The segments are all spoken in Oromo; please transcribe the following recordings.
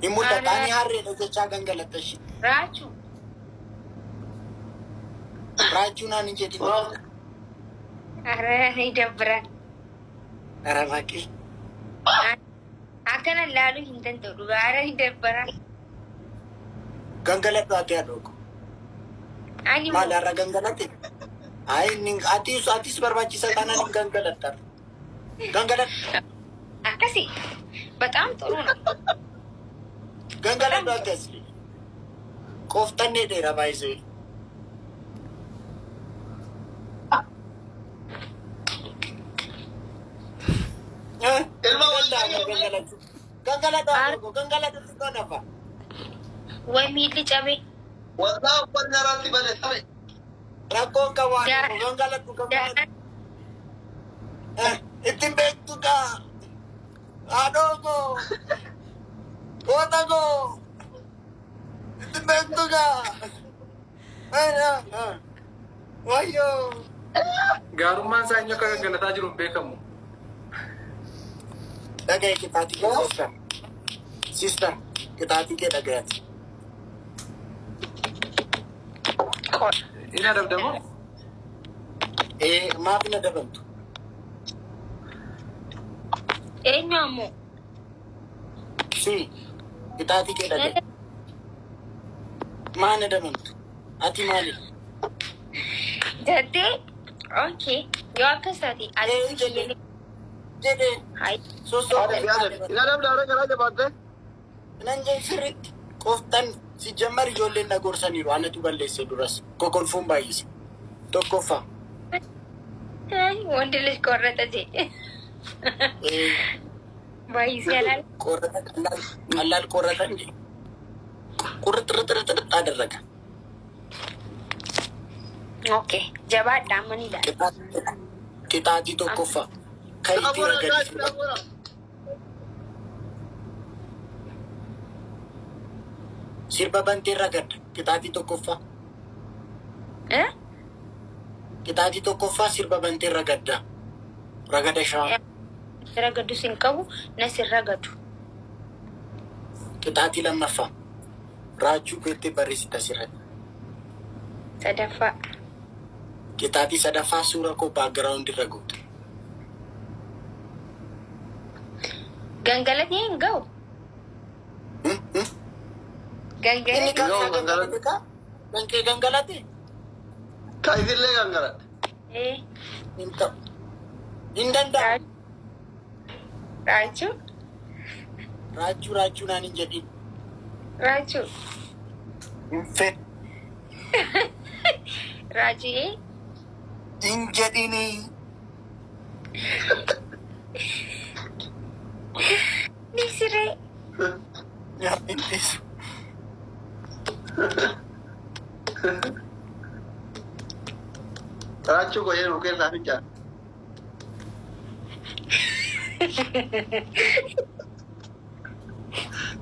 Imulata ani harre da jecha gangalata shi. Rachu. Rachu na ni jedhi. Arre ni dabra. Aramaki. Akana lalu hindan to dubara ni dabra. Gangalata ate adoko. Ani Malara gangalate. Ay ning atis barbachisa tanan ning gangalata. Gangalat. Kasi በጣም ጥሩ ነው። Gangalata atesli. Koftan ne dera baise. Gangalata to nafa. ወይ ሚል ጨቤ والله قلنا راتب الاسري Rakon kawan. Gangalata. Itim bektu ka. Adogo. Otago. Itim bektu ka. Ayah. Wayo. Gaarummaan isaa inni akka gaggalataa jiru hin beekamu. Dhagaye kitaatii kee sister kitaatii kee dhagayeeti. Inni adabdamoo? Maaf na dabamtu. eenyuamo Si kitaatii kee dhagaye. Maa na dabamtu. Ati maali? jette okay yoo akkasati Jedhe hay sosoo إلى نبدأ رجع رجع بعد nan jee sirriitti qoftan si jammar ijoolleen na gorsaniiru anatu balleesse duras kokolfuun baay'ise tokkoffaa. ወንድ ልጅ ቆረጠ ዜ ባይዘላል ቆረጠ ቀላል ቆረጠ እንጂ ቁርጥርጥርጥርጥ አደረገ። ኦኬ ጀባ ዳመን ይላል ቅጣቲ tokkoffaa ከይቲ ረገድ sirba bantee ragad qixaatii tokkoffaa እ qixaatii tokkoffaa sirba bantee ragadda ragada shaa ረገዱ ሲንቀቡ ነሲረገዱ qixaatii lammaffaa raachuu keettee barreessita sirratti ሰደፋ qixaatii sadaffaa suura koo baagiraawundi irra goote ገንገለት ይንገው ገንገለት inni kan gangalate ka bankee gangalate كايدر لي غنغرت እ hin danda'u ራቹ raachuu naan hin jedhin ራቹ hin fedhu ራጁዬ hin jedhini ኒስሬ yaa hin dhiisu. راچو کو یہ رکے صاحب کیا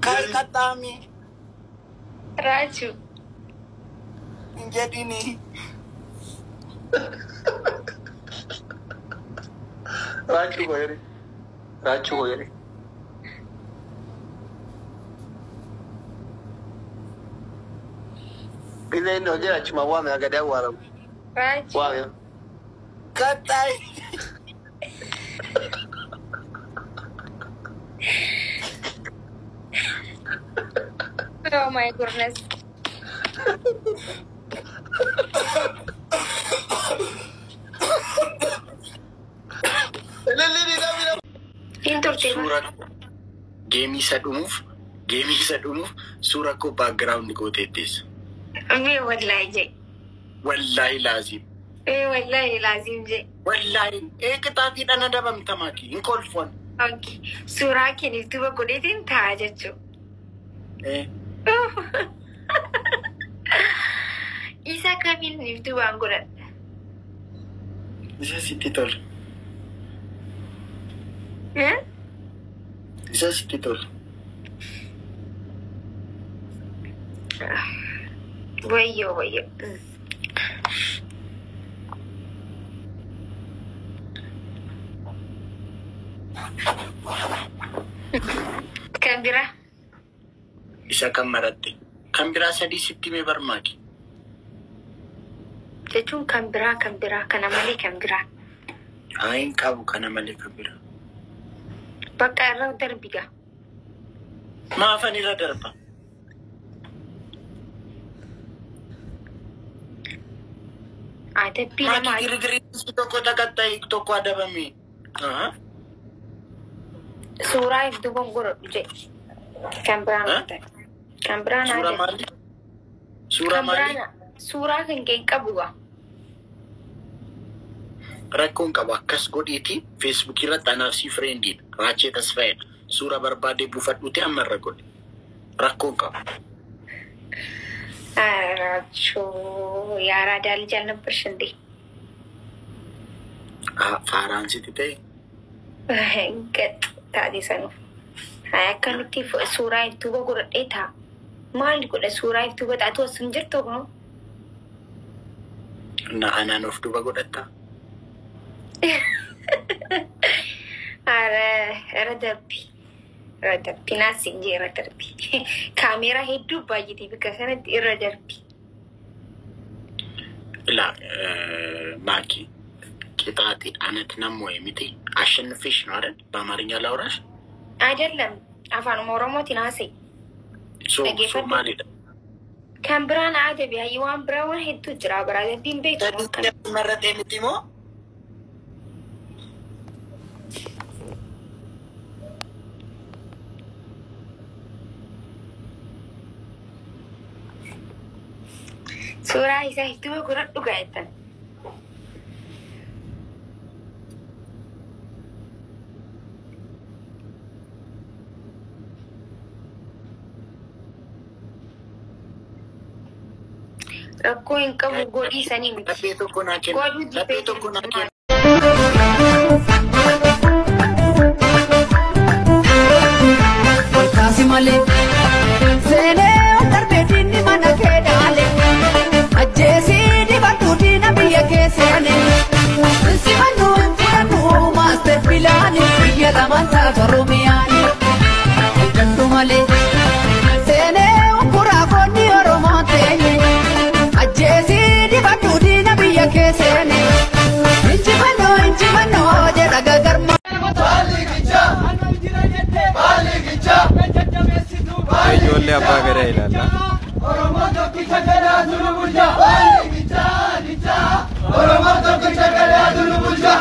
Kai kataami ራቹ hin jedhini راچو کو یہ Bila ini aja cuma wame agak dia waram. ራቹ Wame. katai Oh my goodness. Ini dah bilang. Pintur tiba. suura geemii isa dhumuuf suura koo baagiraawundi gooteetteessa. Amee wallahi je. Wallaahi laazim. Wallahi lazim je. Wallaahi qixaatii dhana dabamtamaaki hin kolfan. Okay. Suuraa keenis duba godheetiin taa'aa jechuudha. Isa kamiin niif dubaan godhadha. Isa sitti tola. Eh? Isa sitti tola. Wayyo. Kan biraa? Isa kan maratte. Kan biraa sadii sitti mee barmaaki. Jechuun kan biraa kana malee kan biraa. Hin qabu kana malee kan biraa. Bakka irra darbiga. Maafan irra darba. Adabbii nama Maaki girigiriin tokko takattai tokko adabame. suuraa iftu godhu je. Kan biraan ta'e. Kan biraan Suuraa maali? Suuraa maali? Suuraa kan kee qabuga. Rakkoon qabu akkas godhiiti Facebook irratti anaaf si friendiidha. Raachee Tasfaayedha. Suuraa barbaadee buufadhuuti ammarra godhe. Rakkoon qabu. Raachoo yaaraa daalii jaalnabbarsh indee. Faaraan sitti ta'e. Gad taatee sanuu. Akkamitti suuraa iftuu godhadhee ta'a. Maali godha suuraa iftuu godhatu as hin jirtu moo? Anaan of duuba godhatta. Irra darbi naas hin jee irra darbi. Kaameeraa hedduu baay'atee bika sanatti irra darbi. Ilaa Maaki qixaati anatti nammoo miti አሸንፌሽ ነው አይደል? በአማርኛ ላውራሽ አይደለም አፋን ኦሮሞቲን አሴ ሶማሌ kan biraan adabi hayyawaan biraan hedduu jira biraadabbiin beekamu መረጤ ምትሞ suuraa isaa hedduu godhadhu gaa'ettan. Rakkoo hin qabu godhii sanii miti. Laphee tokko naa kenna. Laphee tokko naa kenna. Kaasi malee seenee darbee diinni mana kee dhaale ajjeesii dibaduu diina biyya kee seene simannuu fudhannuu maaster bilaani biyya lamaan taatu Oromiyaani dandu malee seenee okuraa koonni Oromoo teenye. Kesene injimano jeda gagarma ijoollee abbaa gadaa ilaalla. Oromoo tokkicha gadaa tunu bulcha. Oromoo tokkicha gadaa tunu bulcha.